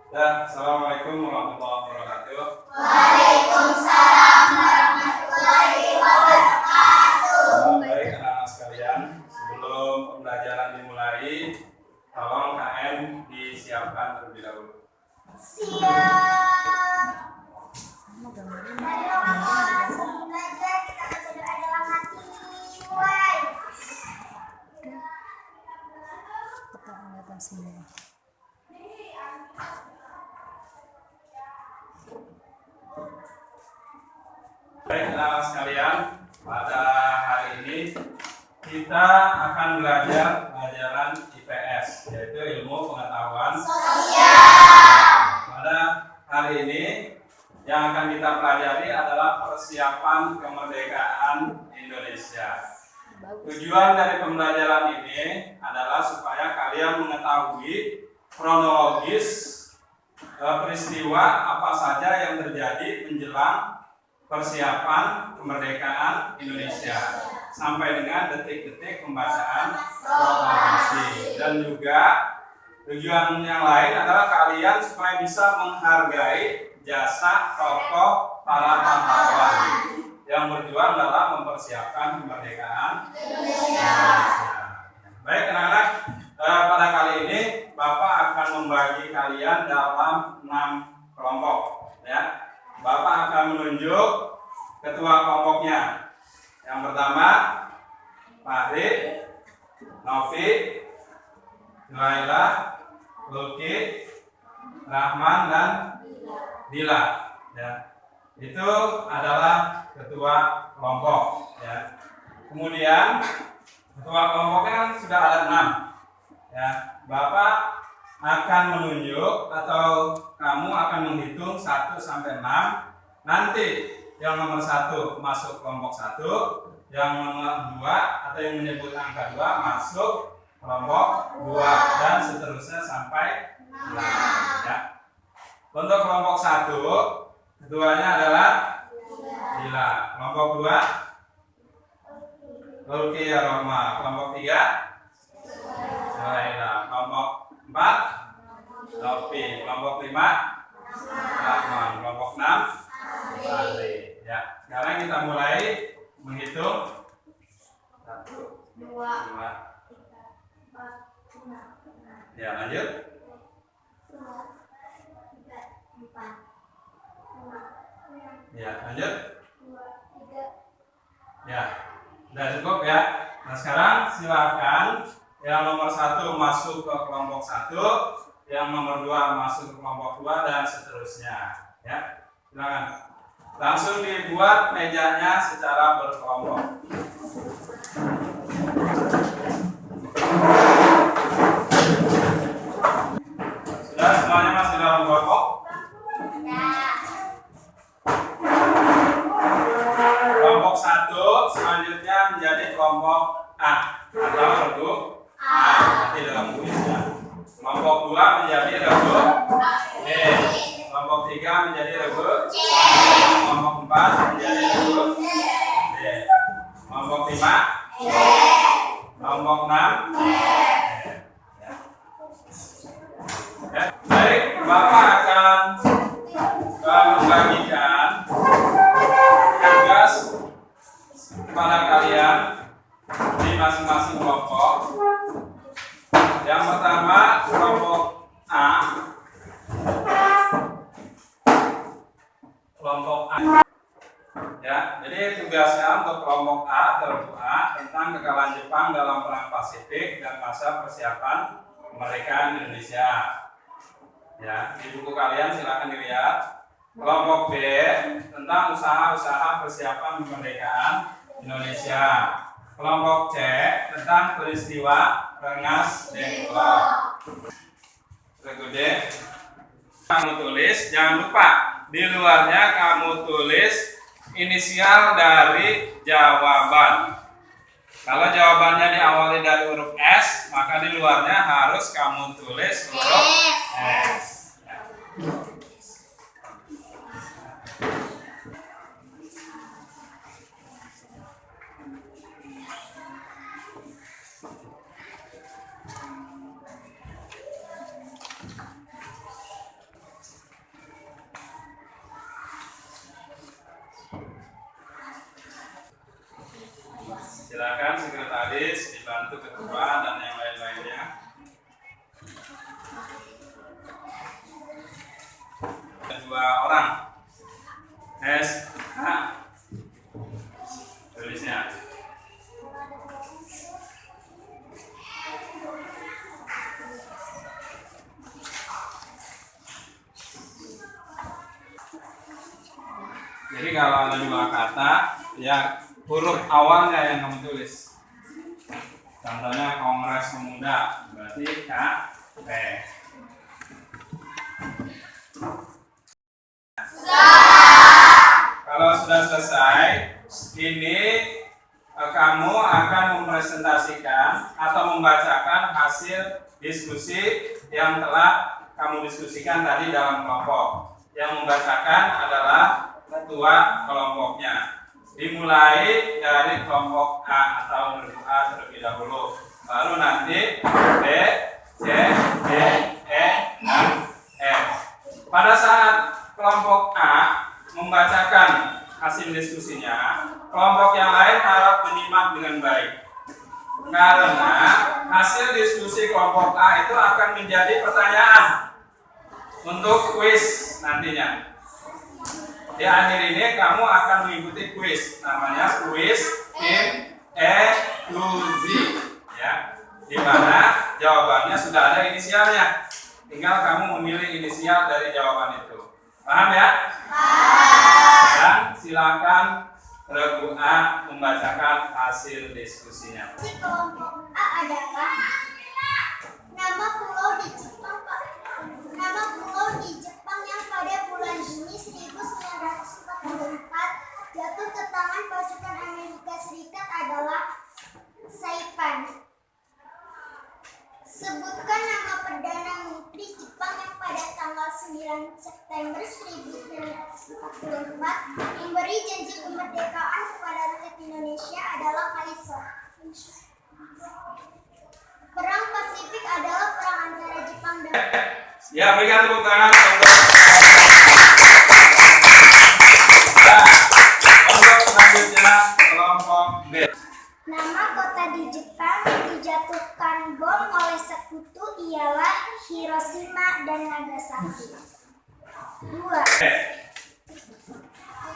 Ya, Assalamualaikum warahmatullahi wabarakatuh. Waalaikumsalam warahmatullahi wabarakatuh. Baik anak-anak sekalian, sebelum pembelajaran dimulai, tolong KM disiapkan terlebih dahulu. Siap. Marilah sebelum belajar kita baca doa dalam hati. Mulai. Baik anak-anak sekalian, pada hari ini kita akan belajar pelajaran IPS, yaitu ilmu pengetahuan sosial. Pada hari ini yang akan kita pelajari adalah persiapan kemerdekaan Indonesia. Tujuan dari pembelajaran ini adalah supaya kalian mengetahui kronologis peristiwa apa saja yang terjadi menjelang persiapan kemerdekaan Indonesia sampai dengan detik-detik pembacaan proklamasi. Dan juga tujuan yang lain adalah kalian supaya bisa menghargai jasa tokoh para pahlawan yang berjuang dalam mempersiapkan kemerdekaan Indonesia. Baik anak-anak, pada kali ini Bapak akan membagi kalian dalam 6 kelompok. Ya, Bapak akan menunjuk ketua kelompoknya. Yang pertama, Fahri, Novi, Laila, Luki, Rahman, dan Dila. Ya, itu adalah ketua kelompok. Ya. Kemudian ketua kelompoknya kan sudah ada 6. Ya, Bapak akan menunjuk atau kamu akan menghitung 1 sampai 6. Nanti yang nomor 1 masuk kelompok 1, yang nomor 2 atau yang menyebut angka 2 masuk kelompok 2 dan seterusnya sampai 6. Ya. Untuk kelompok 1, ketuanya adalah Dila. Kelompok 2 Luki ya Roma. Kelompok 3 Laila. Kelompok 4 Novi. Kelompok 5 Rahman. Kelompok 6 Fahri. Ya, sekarang kita mulai menghitung 1, 2, 3, 4, 5. Ya, lanjut. 2, 3, 4, 5. Ya, lanjut. 2, 3. Ya, sudah cukup ya. Nah, sekarang silakan yang nomor 1 masuk ke kelompok 1, yang nomor 2 masuk ke kelompok 2 dan seterusnya. Ya, silakan. Langsung dibuat mejanya secara berkelompok. Sudah semuanya masih dalam kelompok? Kelompok 1 selanjutnya menjadi kelompok A atau regu A nanti dalam tulisnya. Kelompok 2 menjadi regu B. Kelompok 3 menjadi regu C. Kelompok 4 menjadi regu D. Kelompok 5 E. Kelompok 6 E. Baik, Bapak akan membagikan tugas kepada kalian di masing-masing kelompok. Yang pertama kelompok A. Kelompok A. Ya, jadi tugasnya untuk kelompok A atau A tentang kekalahan Jepang dalam Perang Pasifik dan masa persiapan kemerdekaan Indonesia. Ya, di buku kalian silakan dilihat. Kelompok B tentang usaha-usaha persiapan kemerdekaan Indonesia. Kelompok C tentang peristiwa Rengas Dengklok. Regu D, kamu tulis, jangan lupa di luarnya kamu tulis inisial dari jawaban. Kalau jawabannya diawali dari huruf S, maka di luarnya harus kamu tulis huruf S. Silakan sekretaris dibantu ketua dan yang lain-lainnya. Dua orang. S. H. Tulisnya. Jadi kalau ada dua kata, ya huruf awalnya yang kamu tulis. Contohnya Kongres Pemuda, berarti K, P. Kalau sudah selesai, ini kamu akan mempresentasikan atau membacakan hasil diskusi yang telah kamu diskusikan tadi dalam kelompok. Yang membacakan adalah ketua kelompoknya. Dimulai dari kelompok A atau huruf A terlebih dahulu. Lalu nanti B, C, D, E, dan F. Pada saat kelompok A membacakan hasil diskusinya, kelompok yang lain harap menyimak dengan baik. Karena hasil diskusi kelompok A itu akan menjadi pertanyaan untuk kuis nantinya. Di akhir ini kamu akan mengikuti kuis, namanya kuis inklusi, ya, di mana jawabannya sudah ada inisialnya. Tinggal kamu memilih inisial dari jawaban itu. Paham ya? Dan silakan Regu A membacakan hasil diskusinya. Si kelompok A adalah nama pulau di Jepang, Pak. Nama pulau di Jepang yang pada bulan Juni 1944 jatuh ke tangan pasukan Amerika Serikat adalah Saipan. Sebutkan nama Perdana Menteri Jepang yang pada tanggal 9 September 1944 memberi janji kemerdekaan kepada rakyat Indonesia adalah Kaiser. Perang Pasifik adalah perang antara Jepang dan Ya, berikan tepuk tangan untuk selanjutnya kelompok B. nama kota di Jepang yang dijatuhkan bom oleh sekutu ialah Hiroshima dan Nagasaki. 2.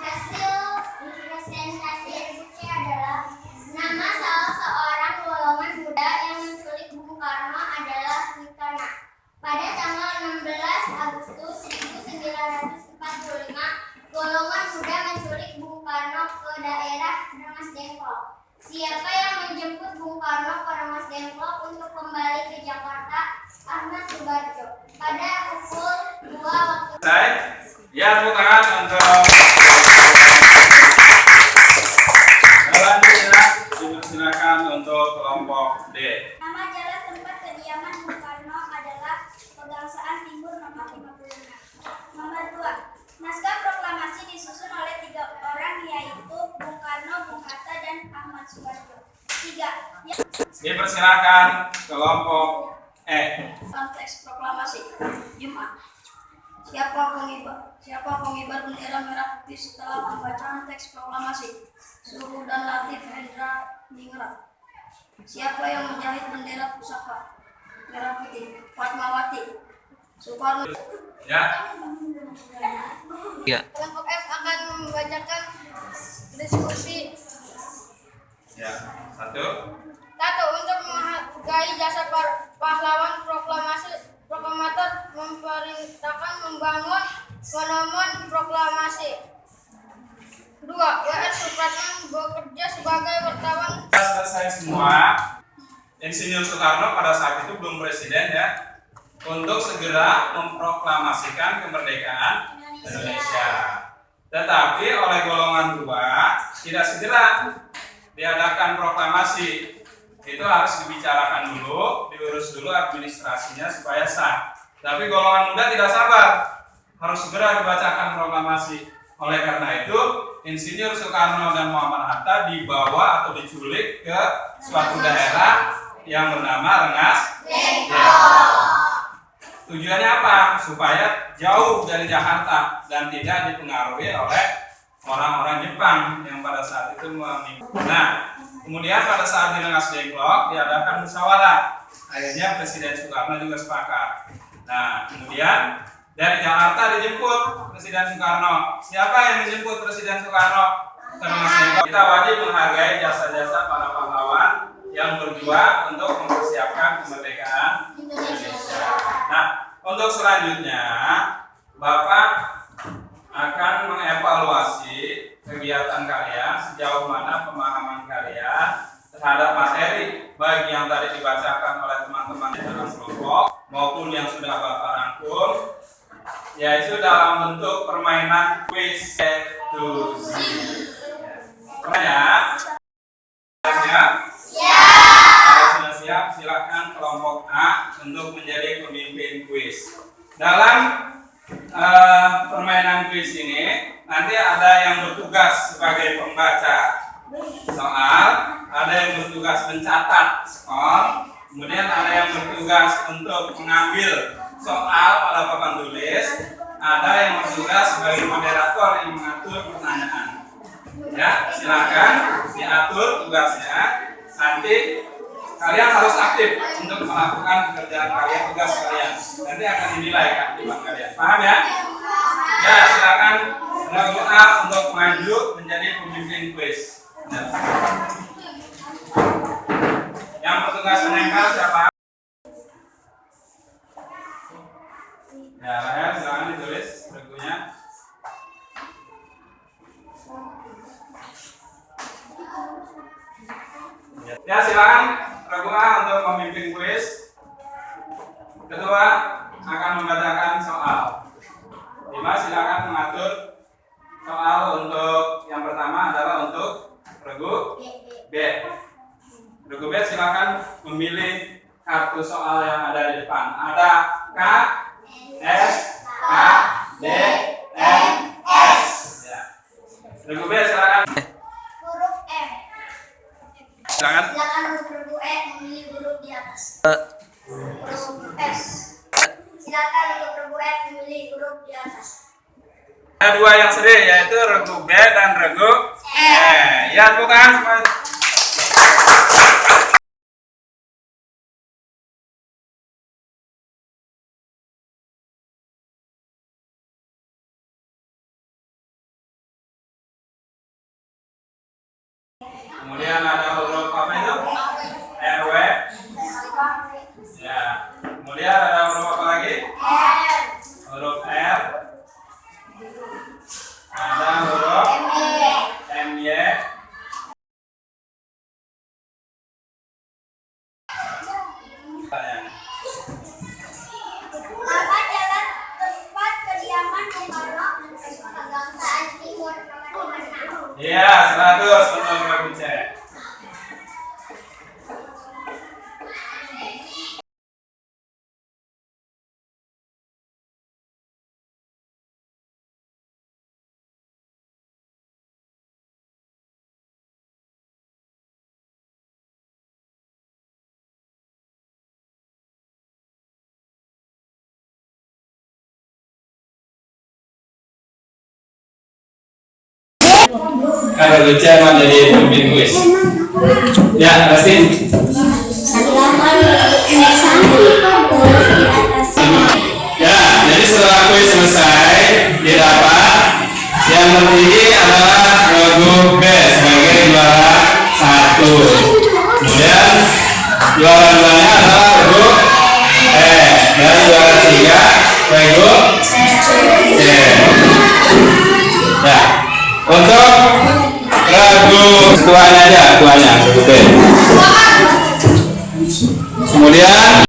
Hasil presentasi diskusi adalah nama salah seorang golongan muda yang menculik Bung Karno adalah Witana. Pada tanggal 16 Agustus 1945, golongan muda menculik Bung Karno ke daerah Rengas Dengklok. Siapa yang menjemput Bung Karno ke Rengas Dengklok untuk kembali ke Jakarta? Ahmad Subarjo. Pada pukul 2 waktu. Ya, tepuk tangan untuk selanjutnya. Silakan untuk kelompok D. Nama jalan tempat kediaman Bung Karno adalah Pegangsaan Timur nomor 56. Nomor 2. Naskah proklamasi disusun oleh 3 orang yaitu Bung Karno, Bung Hatta, dan Ahmad Subarjo. 3. Dipersilakan kelompok E. Teks proklamasi Jumat. Siapa pengibar bendera merah putih setelah pembacaan teks proklamasi? Suhu dan Latif Hendra Ningrat. Siapa yang menjahit bendera pusaka merah putih? Fatmawati. Soekarno. Ya. Kelompok F akan membacakan diskusi. Ya. 1. Untuk menghargai jasa pahlawan proklamator memerintahkan membangun monumen proklamasi. 2. W.R. Supratman bekerja sebagai wartawan. Selesai semua. Insinyur Soekarno pada saat itu belum presiden ya, untuk segera memproklamasikan kemerdekaan Indonesia. Tetapi oleh golongan 2 tidak segera diadakan proklamasi. Itu harus dibicarakan dulu, diurus dulu administrasinya supaya sah. Tapi golongan muda tidak sabar, harus segera dibacakan proklamasi. Oleh karena itu, Insinyur Soekarno dan Muhammad Hatta dibawa atau diculik ke suatu daerah yang bernama Rengas Dengklok. Tujuannya apa? Supaya jauh dari Jakarta dan tidak dipengaruhi oleh orang-orang Jepang yang pada saat itu memimpin. Nah, Kemudian pada saat di Rengas Dengklok diadakan musyawarah. Akhirnya Presiden Soekarno juga sepakat. Nah, kemudian dari Jakarta dijemput Presiden Soekarno. Siapa yang dijemput Presiden Soekarno ke Rengas Dengklok? Kita wajib menghargai jasa-jasa para pahlawan yang berjuang untuk mempersiapkan kemerdekaan Indonesia. Nah, untuk selanjutnya Bapak akan mengevaluasi kegiatan kalian sejauh mana pemahaman kalian terhadap materi baik yang tadi dibacakan oleh teman-teman dalam kelompok maupun yang sudah Bapak rangkum, yaitu dalam bentuk permainan quiz A to Z. Ya. Siap? Kalau sudah siap, silakan kelompok A untuk menjadi pemimpin kuis. Dalam permainan kuis ini nanti ada yang bertugas sebagai pembaca soal, ada yang bertugas mencatat skor, kemudian ada yang bertugas untuk mengambil soal pada papan tulis, ada yang bertugas sebagai moderator yang mengatur pertanyaan. Ya, silakan diatur tugasnya. Nanti kalian harus aktif untuk melakukan pekerjaan kalian, tugas kalian. Nanti akan dinilai keaktifan kalian. Paham ya? Ya, silakan berdoa untuk maju menjadi pemimpin kuis. Ya. Yang bertugas menempel siapa? Ya, Rahel, silakan ditulis bukunya. Ya, silakan Raguna untuk memimpin kuis. Ketua akan membacakan soal. Dimas silakan mengatur soal untuk yang pertama adalah untuk regu B. Regu B silakan memilih kartu soal yang ada di depan. Ada K, S, K, D, N, S. Ya. Regu B silakan. Huruf M. Silakan. Silakan untuk regu E memilih huruf di atas. Huruf S. Silakan untuk regu F memilih huruf di atas. Ada dua yang sedih, yaitu regu B dan regu E. Ya, bukan semua. Kemudian ada huruf apa itu? RW. Ya. Kemudian ada huruf apa lagi? Huruf R. Ada huruf MY. Apa jalan tempat kediaman Bung Karno? Kebangsaan Timur nomor 56. Iya, 100 untuk regu C. Kalau regu C menjadi pemimpin kuis. Ya, pasti. Ya, jadi setelah kuis selesai, didapat yang tertinggi adalah regu B sebagai juara 1. Kemudian juara 2-nya adalah regu E dan juara 3 regu C. Ya, untuk regu tuanya aja, tuanya regu B. Kemudian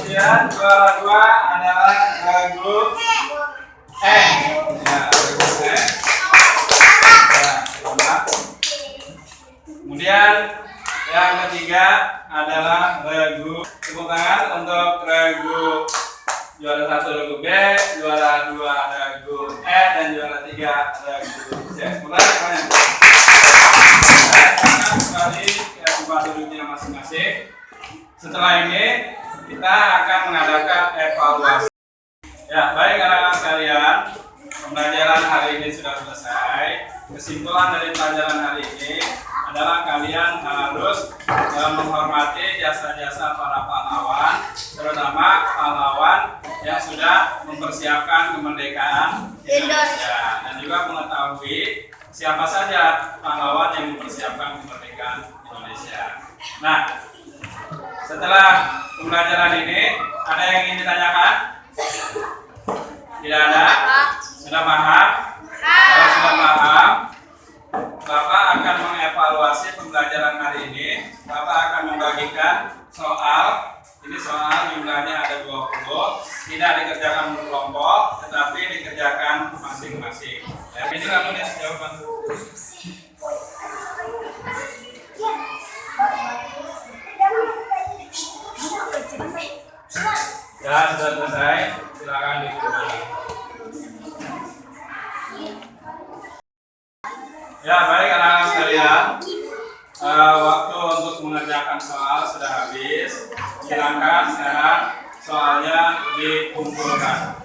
juara 2 adalah regu E. Ya, regu E. Ya, coba. Kemudian yang ketiga adalah regu, tepuk tangan untuk regu juara 1 regu B, juara 2 regu E, dan juara 3 regu C. Mulai semuanya. Kembali ke tempat duduknya masing-masing. Setelah ini kita akan mengadakan evaluasi. Ya, baik anak-anak sekalian, pembelajaran hari ini sudah selesai. kesimpulan dari pelajaran hari ini adalah kalian harus menghormati jasa-jasa para pahlawan, terutama pahlawan yang sudah mempersiapkan kemerdekaan Indonesia, dan juga mengetahui siapa saja pahlawan yang mempersiapkan kemerdekaan Indonesia. Nah, setelah pembelajaran ini, ada yang ingin ditanyakan? Tidak ada? Sudah paham? Kalau sudah paham, Bapak akan mengevaluasi pembelajaran hari ini. Bapak akan membagikan soal. Ini soal jumlahnya ada 20. Tidak dikerjakan berkelompok, tetapi dikerjakan masing-masing. Ya, ini kamu nih jawaban. Ya, sudah selesai. Silakan diikuti. Ya, baik anak-anak sekalian. Waktu untuk mengerjakan soal sudah habis. Silakan sekarang soalnya dikumpulkan.